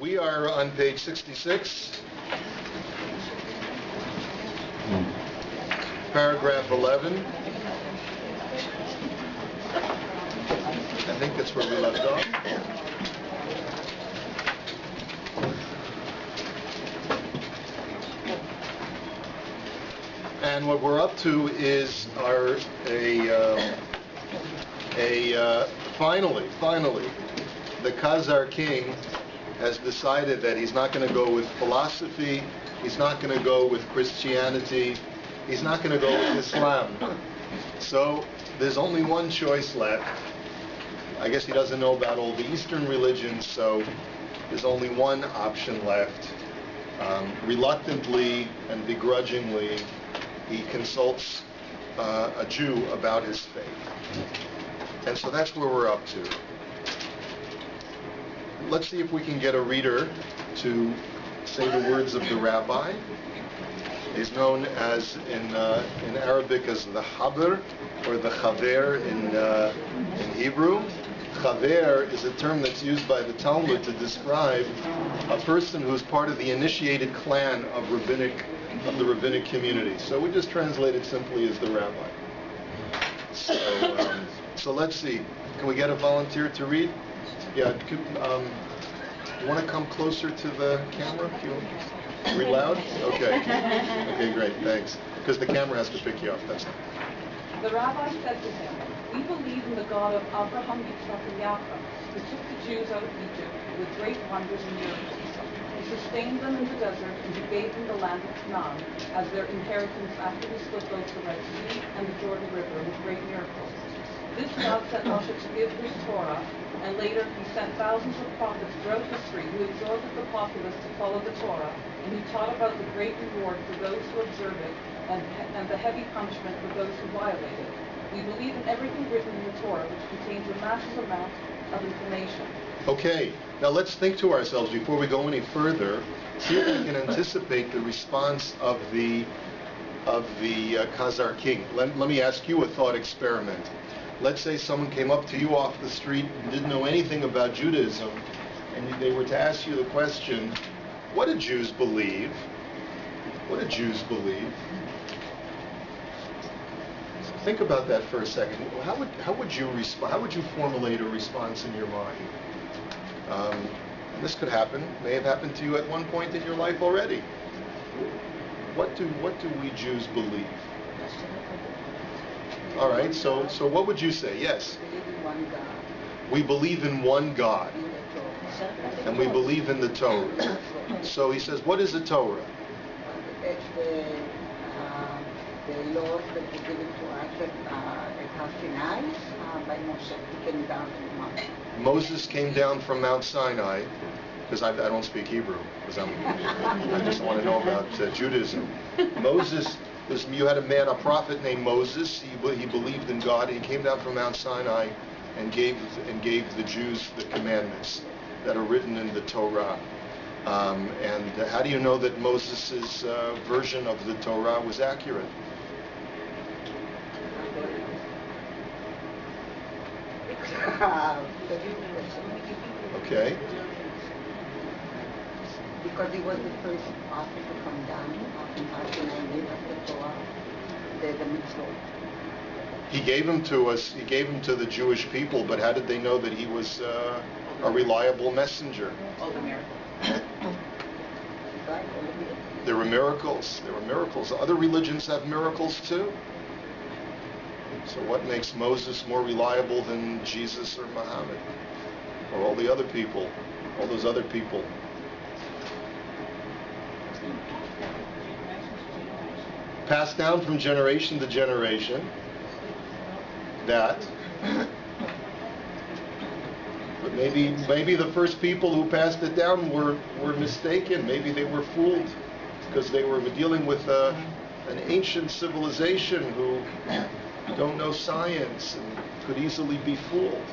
We are on page 66, paragraph 11. I think that's where we left off. And what we're up to is finally, the Khazar king has decided that he's not going to go with philosophy, he's not going to go with Christianity, he's not going to go with Islam. So there's only one choice left. I guess he doesn't know about all the Eastern religions, so there's only one option left. Reluctantly and begrudgingly, he consults a Jew about his faith. And so that's where we're up to. Let's see if we can get a reader to say the words of the rabbi. He's known as in Arabic as the Habr or the Chaver in Hebrew. Chaver is a term that's used by the Talmud to describe a person who's part of the initiated clan of the rabbinic community. So we just translate it simply as the rabbi. So let's see. Can we get a volunteer to read? Yeah. You want to come closer to the camera? Read loud? Okay. Okay, great. Thanks. Because the camera has to pick you up. That's all. The rabbi said to him, "We believe in the God of Avraham, Yitzchak, and Yaakov, who took the Jews out of Egypt with great wonders and miracles. He sustained them in the desert, and he gave them the land of Canaan as their inheritance after he split both the Red Sea and the Jordan River with great miracles. This God sent Moshe to give his Torah, and later he sent thousands of prophets throughout history who exhorted the populace to follow the Torah, and he taught about the great reward for those who observe it and the heavy punishment for those who violate it. We believe in everything written in the Torah, which contains a massive amount of information." Okay, now let's think to ourselves before we go any further, see if we can anticipate the response of the Khazar king. Let me ask you a thought experiment. Let's say someone came up to you off the street and didn't know anything about Judaism, and they were to ask you the question, what do Jews believe? What do Jews believe? So think about that for a second. How would you respond? How would you formulate a response in your mind? And this could happen, may have happened to you at one point in your life already. What do we Jews believe? All right, so what would you say? Yes. We believe in one God. And we believe in the Torah. So he says, what is the Torah? It's the laws that were given to us at Sinai by Moses. He came down from the mountain. Moses came down from Mount Sinai, because I don't speak Hebrew, because I just want to know about Judaism. Moses, you had a prophet named Moses. He believed in God. He came down from Mount Sinai and gave the Jews the commandments that are written in the Torah. And how do you know that Moses' version of the Torah was accurate? Okay. Because he was the first prophet to come down from Sinai and gave us the Torah, the mitzvot. He gave them to us. He gave them to the Jewish people. But how did they know that he was a reliable messenger? All the miracles. There were miracles. There were miracles. Other religions have miracles too. So what makes Moses more reliable than Jesus or Muhammad or all the other people, all those other people? Passed down from generation to generation. That. But maybe the first people who passed it down were mistaken. Maybe they were fooled because they were dealing with an ancient civilization who don't know science and could easily be fooled.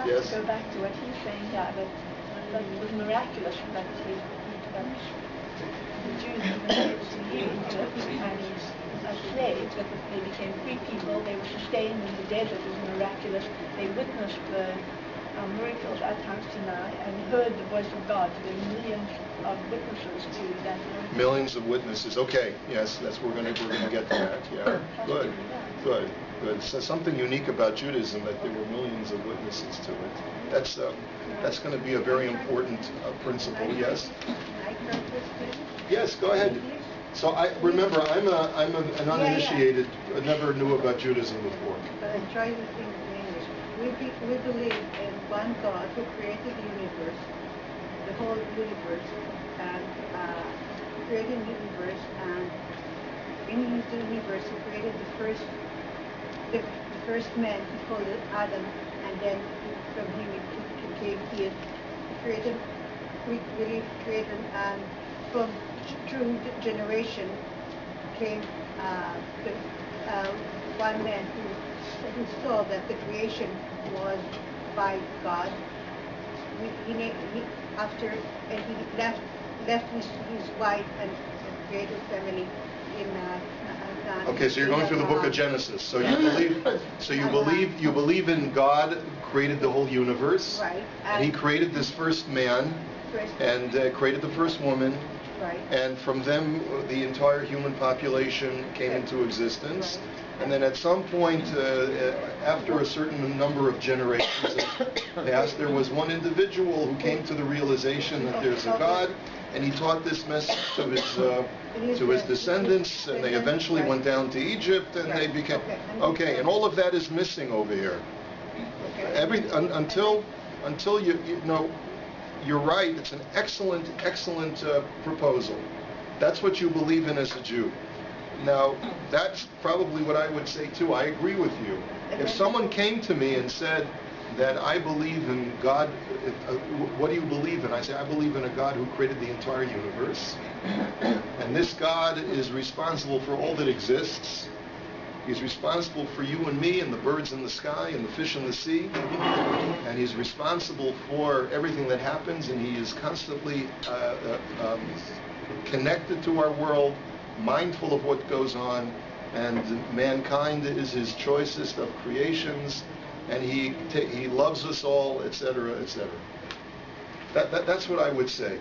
Yes? To go back to what he's saying, that it was miraculous that the Jews were able to leave Egypt as slaves, but they became free people. They were sustained in the desert. It was miraculous. They witnessed the miracles at times and heard the voice of God. There were millions of witnesses to that voice. Millions of witnesses. Okay, yes, that's we're gonna get to that. Yeah, good. So something unique about Judaism that there were millions of witnesses to it. That's going to be a very important principle. Yes. Yes, go ahead. So I remember I'm an uninitiated. I never knew about Judaism before. But I try to think in English. We believe in one God who created the universe, the whole universe, and created the universe, and in the universe he created the first man. He called it Adam, and then from him it came Eve. We really created, and from through the generation came one man who saw that the creation was by God. After he left his wife and created family in. Okay, so you're going through the book of Genesis. So you believe in God created the whole universe, right? And He created this first man, and created the first woman, right? And from them the entire human population came into existence. Right. And then at some point, after a certain number of generations passed, there was one individual who came to the realization that there's a God, and he taught this message to his descendants, and they eventually went down to Egypt, and they became okay. And all of that is missing over here. Until you know, you're right. It's an excellent proposal. That's what you believe in as a Jew. Now, that's probably what I would say too. I agree with you. If someone came to me and said that I believe in God, what do you believe in? I say, I believe in a God who created the entire universe. And this God is responsible for all that exists. He's responsible for you and me and the birds in the sky and the fish in the sea. And He's responsible for everything that happens, and He is constantly connected to our world, mindful of what goes on, and mankind is His choicest of creations, and He loves us all, etc., etc. That's what I would say.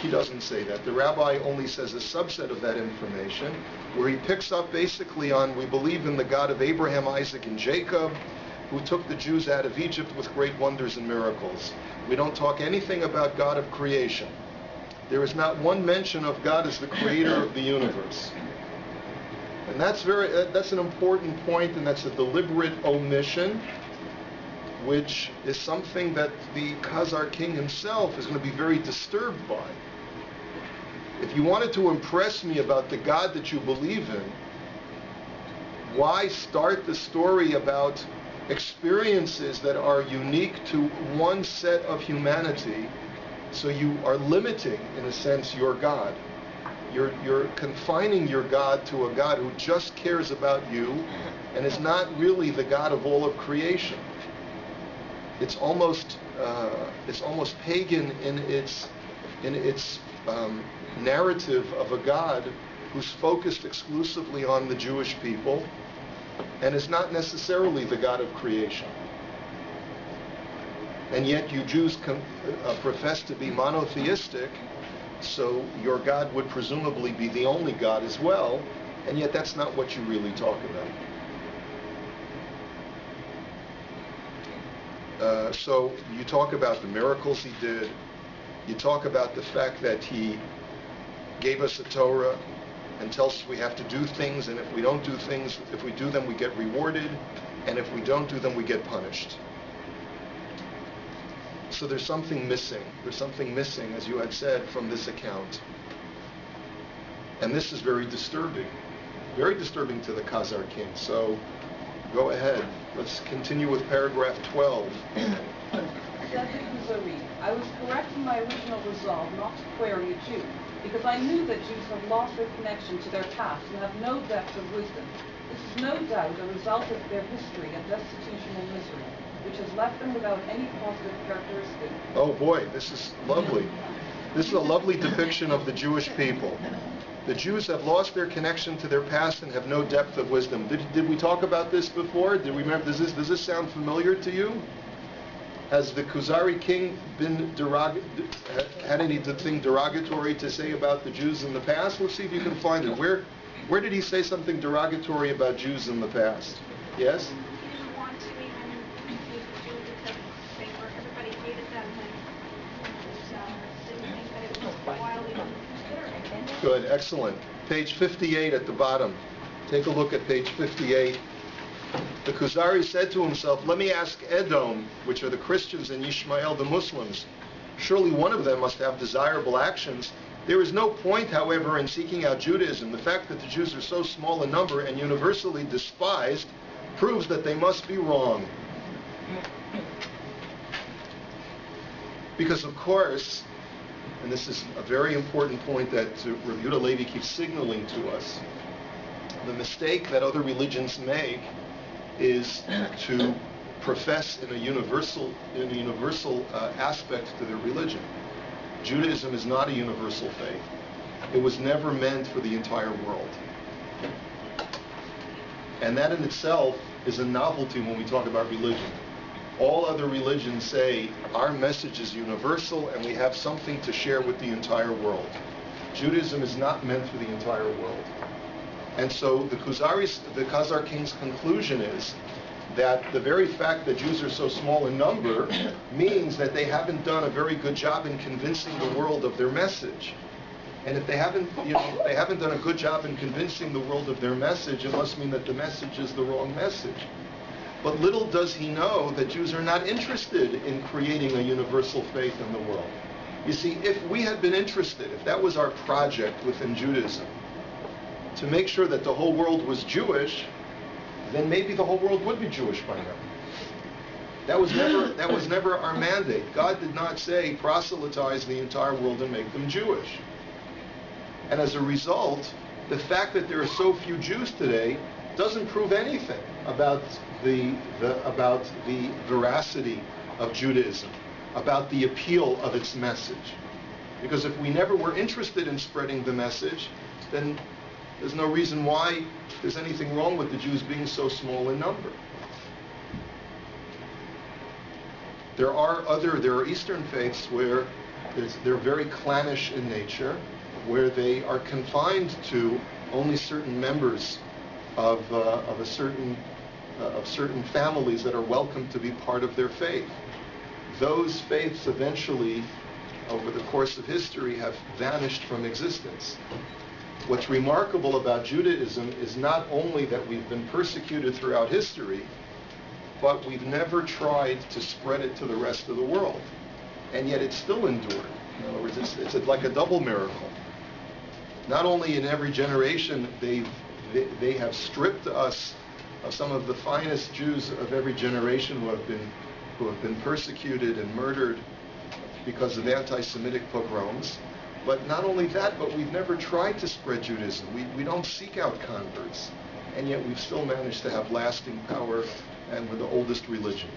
He doesn't say that. The rabbi only says a subset of that information, where he picks up basically on, we believe in the God of Abraham, Isaac, and Jacob, who took the Jews out of Egypt with great wonders and miracles. We don't talk anything about God of creation. There is not one mention of God as the creator of the universe. And that's an important point, and that's a deliberate omission, which is something that the Khazar king himself is going to be very disturbed by. If you wanted to impress me about the God that you believe in, why start the story about experiences that are unique to one set of humanity? So you are limiting, in a sense, your God. You're confining your God to a God who just cares about you and is not really the God of all of creation. It's almost pagan in its narrative of a God who's focused exclusively on the Jewish people and is not necessarily the God of creation. And yet you Jews profess to be monotheistic, so your God would presumably be the only God as well, and yet that's not what you really talk about. So you talk about the miracles He did, you talk about the fact that He gave us a Torah and tells us we have to do things, and if we don't do things, if we do them we get rewarded, and if we don't do them we get punished. So there's something missing. There's something missing, as you had said, from this account. And this is very disturbing to the Khazar king. So go ahead. Let's continue with paragraph 12. Said the KUZARI, I was correct in my original resolve not to query a Jew, because I knew that Jews have lost their connection to their past and have no depth of wisdom. This is no doubt a result of their history of destitution and misery, which has left them without any positive characteristic. Oh boy, this is lovely. This is a lovely depiction of the Jewish people. The Jews have lost their connection to their past and have no depth of wisdom. Did we talk about this before? Did we remember? Does this sound familiar to you? Has the KUZARI king been had anything derogatory to say about the Jews in the past? Let's see if you can find it. Where did he say something derogatory about Jews in the past? Yes? He didn't want to even include the Jews because everybody hated them and didn't think that it was worthwhile even considering. Good, excellent. Page 58 at the bottom. Take a look at page 58. The KUZARI said to himself, let me ask Edom, which are the Christians, and Yishmael, the Muslims. Surely one of them must have desirable actions. There is no point, however, in seeking out Judaism. The fact that the Jews are so small in number and universally despised proves that they must be wrong. Because, of course, and this is a very important point that Rabbi Yehuda Levi keeps signaling to us, the mistake that other religions make is to profess in a universal aspect to their religion. Judaism is not a universal faith. It was never meant for the entire world. And that in itself is a novelty when we talk about religion. All other religions say our message is universal and we have something to share with the entire world. Judaism is not meant for the entire world. And so the Khazar king's conclusion is that the very fact that Jews are so small in number means that they haven't done a very good job in convincing the world of their message. And if they haven't done a good job in convincing the world of their message, it must mean that the message is the wrong message. But little does he know that Jews are not interested in creating a universal faith in the world. You see, if we had been interested, if that was our project within Judaism, to make sure that the whole world was Jewish, then maybe the whole world would be Jewish by now. That was never our mandate. God did not say proselytize the entire world and make them Jewish. And as a result, the fact that there are so few Jews today doesn't prove anything about the veracity of Judaism, about the appeal of its message. Because if we never were interested in spreading the message, then there's no reason why there's anything wrong with the Jews being so small in number. There are Eastern faiths where they're very clannish in nature, where they are confined to only certain members of certain families that are welcome to be part of their faith. Those faiths eventually, over the course of history, have vanished from existence. What's remarkable about Judaism is not only that we've been persecuted throughout history, but we've never tried to spread it to the rest of the world. And yet it's still endured. In other words, it's like a double miracle. Not only in every generation they have stripped us of some of the finest Jews of every generation who have been persecuted and murdered because of anti-Semitic pogroms. But not only that, but we've never tried to spread Judaism. We don't seek out converts. And yet we've still managed to have lasting power, and we're the oldest religion.